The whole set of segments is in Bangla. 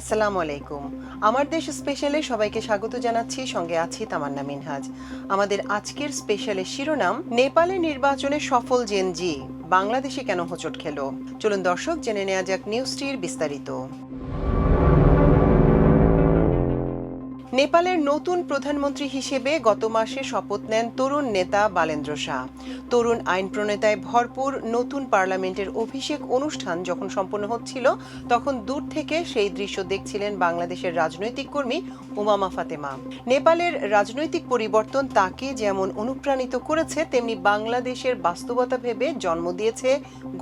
আসসালামু আলাইকুম। আমার দেশ স্পেশালে সবাইকে স্বাগত জানাচ্ছি, সঙ্গে আছি তামান্না মিনহাজ। আমাদের আজকের স্পেশালের শিরোনাম, নেপালের নির্বাচনে সফল জেন জি বাংলাদেশে কেন হোঁচট খেল। চলুন দর্শক, জেনে নেওয়া যাক নিউজটির বিস্তারিত। নেপালের নতুন প্রধানমন্ত্রী হিসেবে গত মাসে শপথ নেন তরুণ নেতা বালেন্দ্র শাহ। তরুণ আইন প্রণেতায় ভরপুর নতুন পার্লামেন্টের অভিষেক অনুষ্ঠান যখন সম্পন্ন হচ্ছিল, তখন দূর থেকে সেই দৃশ্য দেখছিলেন বাংলাদেশের রাজনৈতিক কর্মী উমামা ফাতেমা। নেপালের রাজনৈতিক পরিবর্তন তাকে যেমন অনুপ্রাণিত করেছে, তেমনি বাংলাদেশের বাস্তবতা ভেবে জন্ম দিয়েছে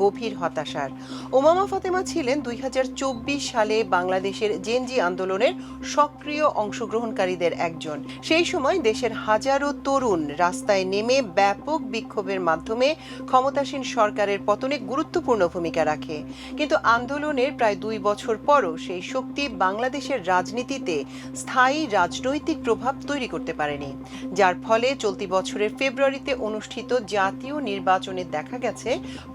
গভীর হতাশার। উমামা ফাতেমা ছিলেন 2024 সালে বাংলাদেশের জেনজি আন্দোলনের সক্রিয় অংশগ্রহণকারীদের একজন। সেই সময় দেশের হাজারো তরুণ রাস্তায় নেমে ব্যাপক বিক্ষোভের মাধ্যমে ক্ষমতাসীন সরকারের পতনে গুরুত্বপূর্ণ ভূমিকা রাখে। কিন্তু আন্দোলনের প্রায় 2 বছর পরও সেই শক্তি বাংলাদেশের রাজনীতিতে স্থায়ী রাজনৈতিক প্রভাব তৈরি করতে পারেনি, যার ফলে চলতি বছরের ফেব্রুয়ারিতে অনুষ্ঠিত জাতীয় নির্বাচনে দেখা গেছে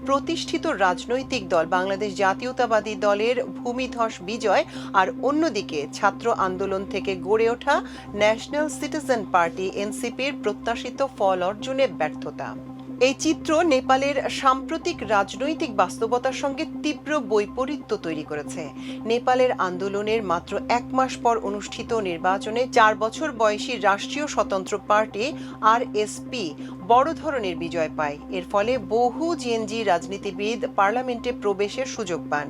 প্রতিষ্ঠিত রাজনৈতিক দল বাংলাদেশ জাতীয়তাবাদী দলের ভূমিধস বিজয়, আর অন্যদিকে ছাত্র আন্দোলন থেকে গড়ে ওঠা ন্যাশনাল সিটিজেন পার্টি এনসিপির প্রত্যাশিত ফল অর্জনে ব্যর্থতা। এই চিত্র নেপালের সাম্প্রতিক রাজনৈতিক বাস্তবতার সঙ্গে তীব্র বৈপরীত্য তৈরি করেছে। নেপালের আন্দোলনের মাত্র 1 মাস পর অনুষ্ঠিত নির্বাচনে 4 বছর বয়সী রাষ্ট্রীয় স্বতন্ত্র পার্টি আরএসপি বড় ধরনের বিজয় পায়। এর ফলে বহু জেনজি রাজনীতিবিদ পার্লামেন্টে প্রবেশের সুযোগ পান।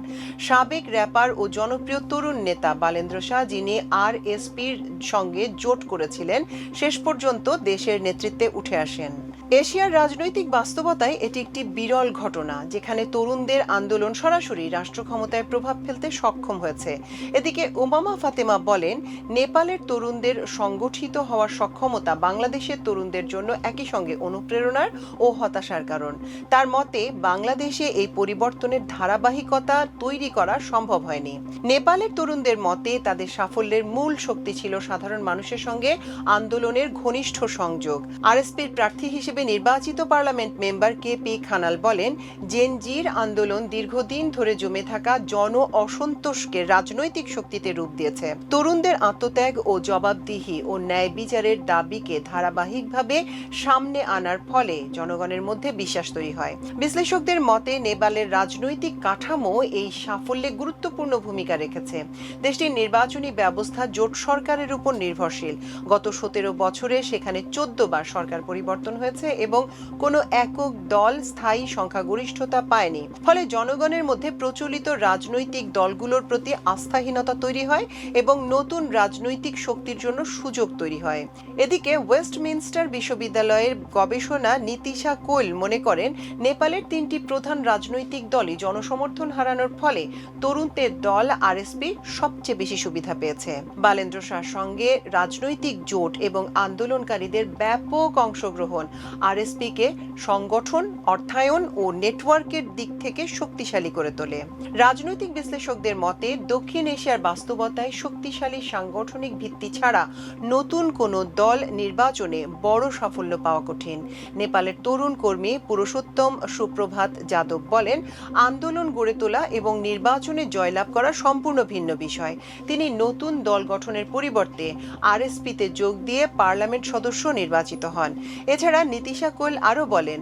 সাবেক র্যাপার ও জনপ্রিয় তরুণ নেতা বালেন্দ্র শাহ, যিনি আরএসপির সঙ্গে জোট করেছিলেন, শেষ পর্যন্ত দেশের নেতৃত্বে উঠে আসেন। এশিয়ার রাজনৈতিক বাস্তবতায় এটি একটি বিরল ঘটনা, যেখানে তরুণদের আন্দোলন সরাসরি রাষ্ট্র ক্ষমতায় প্রভাব ফেলতে সক্ষম হয়েছে। এদিকে উমামা ফাতেমা বলেন, নেপালের তরুণদের সংগঠিত হওয়ার সক্ষমতা বাংলাদেশের তরুণদের জন্য একই সঙ্গে অনুপ্রেরণার ও হতাশার কারণ। তার মতে, বাংলাদেশে এই পরিবর্তনের ধারাবাহিকতা তৈরি করা সম্ভব হয়নি। নেপালের তরুণদের মতে, তাদের সাফল্যের মূল শক্তি ছিল সাধারণ মানুষের সঙ্গে আন্দোলনের ঘনিষ্ঠ সংযোগ। আরএসপির প্রার্থী হিসেবে নির্বাচিত পার্লামেন্ট মেম্বার কেপি খানাল বলেন, জেনজির আন্দোলন দীর্ঘদিন ধরে জমে থাকা জন অসন্তোষকে রাজনৈতিক শক্তিতে রূপ দিয়েছে। তরুণদের আত্মত্যাগ ও জবাবদিহি ও ন্যায় বিচারের দাবিকে ধারাবাহিকভাবে সামনে আনার ফলে জনগণের মধ্যে বিশ্বাস তৈরি হয়। বিশ্লেষকদের মতে, নেপালের রাজনৈতিক কাঠামো এই সাফল্যে গুরুত্বপূর্ণ ভূমিকা রেখেছে। দেশটির নির্বাচনী ব্যবস্থা জোট সরকারের উপর নির্ভরশীল। গত 17 বছরে সেখানে 14 বার সরকার পরিবর্তন হয়েছে এবং কোনো একক দল স্থায়ী সংখ্যাগরিষ্ঠতা পায়নি। ফলে জনগণের মধ্যে প্রচলিত রাজনৈতিক দলগুলোর প্রতি আস্থাহীনতা তৈরি হয় এবং নতুন রাজনৈতিক শক্তির জন্য সুযোগ তৈরি হয়। এদিকে ওয়েস্টমিনস্টার বিশ্ববিদ্যালয়ের গবেষণা নীতিশা কোয়েল মনে করেন, নেপালের 3টি প্রধান রাজনৈতিক দলই জনসমর্থন হারানোর ফলে তরুণদের দল আরএসপি সবচেয়ে বেশি সুবিধা পেয়েছে। বালেন্দ্র শাহর সঙ্গে রাজনৈতিক জোট এবং আন্দোলনকারীদের ব্যাপক অংশগ্রহণ আরএসপিকে সংগঠন, অর্থায়ন ও নেটওয়ার্কের দিক থেকে শক্তিশালী করে তোলে। রাজনৈতিক বিশ্লেষকদের মতে, দক্ষিণ এশিয়ার বাস্তবতায় শক্তিশালী সাংগঠনিক ভিত্তি ছাড়া নতুন কোনো দল নির্বাচনে বড় সাফল্য পাওয়া কঠিন। নেপালের তরুণ কর্মী পুরুষোত্তম সুপ্রভাত যাদব বলেন, আন্দোলন গড়ে তোলা এবং নির্বাচনে জয়লাভ করা সম্পূর্ণ ভিন্ন বিষয়। তিনি নতুন দল গঠনের পরিবর্তে আরএসপিতে যোগ দিয়ে পার্লামেন্ট সদস্য নির্বাচিত হন। এছাড়া নীতিশা কোয়েল আরও বলেন,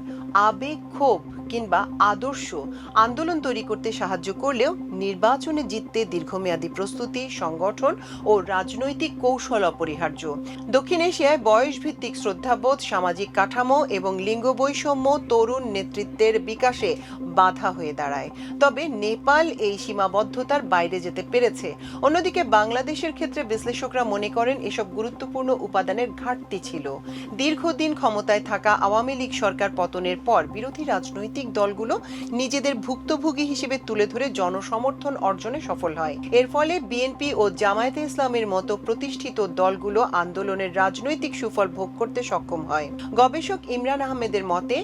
আবেগ, ক্ষোভ কিংবা আদর্শ আন্দোলন তৈরি করতে সাহায্য করলেও নির্বাচনে জিততে দীর্ঘমেয়াদী প্রস্তুতি, সংগঠন ও রাজনৈতিক কৌশল অপরিহার্য। দক্ষিণ এশিয়ায় বয়সভিত্তিক শ্রদ্ধাবোধ, সামাজিক কাঠামো এবং লিঙ্গ বৈষম্য তরুণ নেতৃত্বের বিকাশে বাধা হয়ে দাঁড়ায়। তবে নেপাল এই সীমাবদ্ধতার বাইরে যেতে পেরেছে। অন্যদিকে বাংলাদেশের ক্ষেত্রে বিশ্লেষকরা মনে করেন, এসব গুরুত্বপূর্ণ উপাদানের ঘাটতি ছিল। দীর্ঘদিন ক্ষমতায় থাকা আওয়ামী লীগ সরকার পতনের পর বিরোধী রাজনৈতিক দলগুলো নিজেদের ভুক্তভোগী হিসেবে তুলে ধরে জনসমর্থন অর্জনে সফল হয়। এর ফলে বিএনপি ও জামায়াতে ইসলামের মতো প্রতিষ্ঠিত দলগুলো আন্দোলনের রাজনৈতিক সুফল ভোগ করতে সক্ষম হয়। গবেষক ইমরান আহমেদের মতে,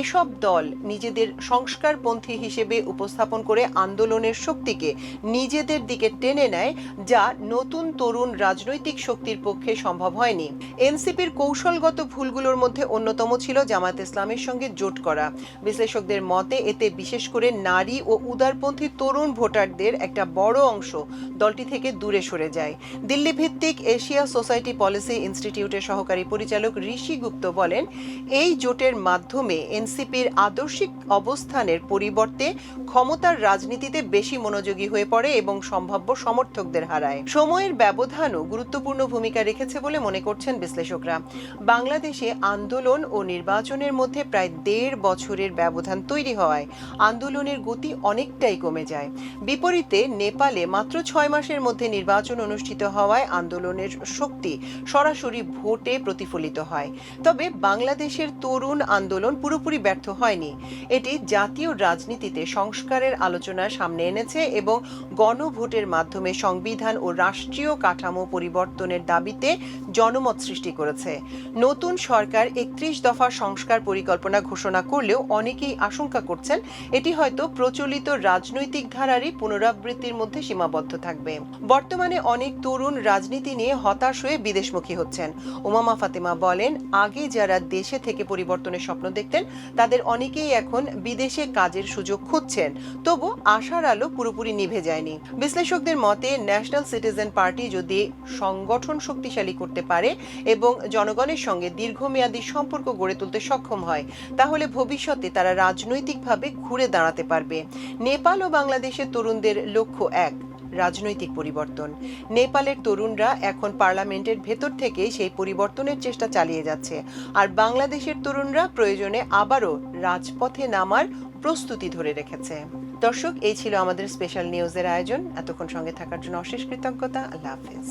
এসব দল নিজেদের সংস্কারপন্থী হিসেবে উপস্থাপন করে আন্দোলনের শক্তিকে নিজেদের দিকে টেনে নেয়, যা নতুন তরুণ রাজনৈতিক শক্তির পক্ষে সম্ভব হয়নি। এনসিপির কৌশলগত ভুলগুলোর মধ্যে অন্যতম ছিল জামায়াতে ইসলামের সঙ্গে জোট করা। বিশ্লেষক বিশ্লেষকদের মতে এতে বিশেষ করে নারী ও উদারপন্থী তরুণ ভোটারদের একটা বড় অংশ দলটি থেকে দূরে সরে যায়। দিল্লি ভিত্তিক এশিয়া সোসাইটি পলিসি ইনস্টিটিউটের সহকারী পরিচালক ঋষি গুপ্ত বলেন, এই জোটের মাধ্যমে এনসিপির আদর্শিক অবস্থানের পরিবর্তে ক্ষমতার রাজনীতিতে বেশি মনোযোগী হয়ে পড়ে এবং সম্ভাব্য সমর্থকদের হারায়। সময়ের ব্যবধানও গুরুত্বপূর্ণ ভূমিকা রেখেছে বলে মনে করছেন বিশ্লেষকরা। বাংলাদেশে আন্দোলন ও নির্বাচনের মধ্যে প্রায় ১.৫ বছরের ব্যবধান তৈরি হওয়ায় আন্দোলনের গতি অনেকটাই কমে যায়। বিপরীতে নেপালে মাত্র ৬ মাসের মধ্যে নির্বাচন অনুষ্ঠিত হওয়ায় আন্দোলনের শক্তি সরাসরি ভোটে প্রতিফলিত হয়। তবে বাংলাদেশের তরুণ আন্দোলন পুরোপুরি ব্যর্থ হয়নি। এটি জাতীয় রাজনীতিতে সংস্কারের আলোচনা সামনে এনেছে এবং গণভোটের মাধ্যমে সংবিধান ও রাষ্ট্রীয় কাঠামো পরিবর্তনের দাবিতে জনমত সৃষ্টি করেছে। নতুন সরকার ৩১ দফা সংস্কার পরিকল্পনা ঘোষণা করলেও অনেকেই আশঙ্কা করছেন এটি হয়তো প্রচলিত রাজনৈতিক ধারারই পুনরাবৃত্তির মধ্যে সীমাবদ্ধ থাকবে। বর্তমানে অনেক তরুণ রাজনীতি নিয়ে হতাশ হয়ে বিদেশমুখী হচ্ছেন। উমামা ফাতেমা বলেন, আগে যারা দেশে থেকে পরিবর্তনের স্বপ্ন দেখতেন তাদের অনেকেই এখন বিদেশে কাজের সুযোগ খুঁজছেন। তবু আশার আলো পুরোপুরি নিভে যায়নি। বিশ্লেষকদের মতে ন্যাশনাল সিটিজেন পার্টি যদি সংগঠন শক্তিশালী করতে পারে এবং জনগণের সঙ্গে দীর্ঘমেয়াদী সম্পর্ক গড়ে তুলতে সক্ষম হয়, তাহলে ভবিষ্যতে তারা রাজনৈতিকভাবে ঘুরে দাঁড়াতে পারবে। নেপাল ও বাংলাদেশের তরুণদের লক্ষ্য এক, রাজনৈতিক পরিবর্তন। নেপালের তরুণরা এখন পার্লামেন্টের ভেতর থেকেই সেই পরিবর্তনের চেষ্টা চালিয়ে যাচ্ছে, আর বাংলাদেশের তরুণরা প্রয়োজনে আবারও রাজপথে নামার প্রস্তুতি ধরে রেখেছে। দর্শক, এই ছিল আমাদের স্পেশাল নিউজের আয়োজন। এতক্ষণ সঙ্গে থাকার জন্য অশেষ কৃতজ্ঞতা। আল্লাহ হাফেজ।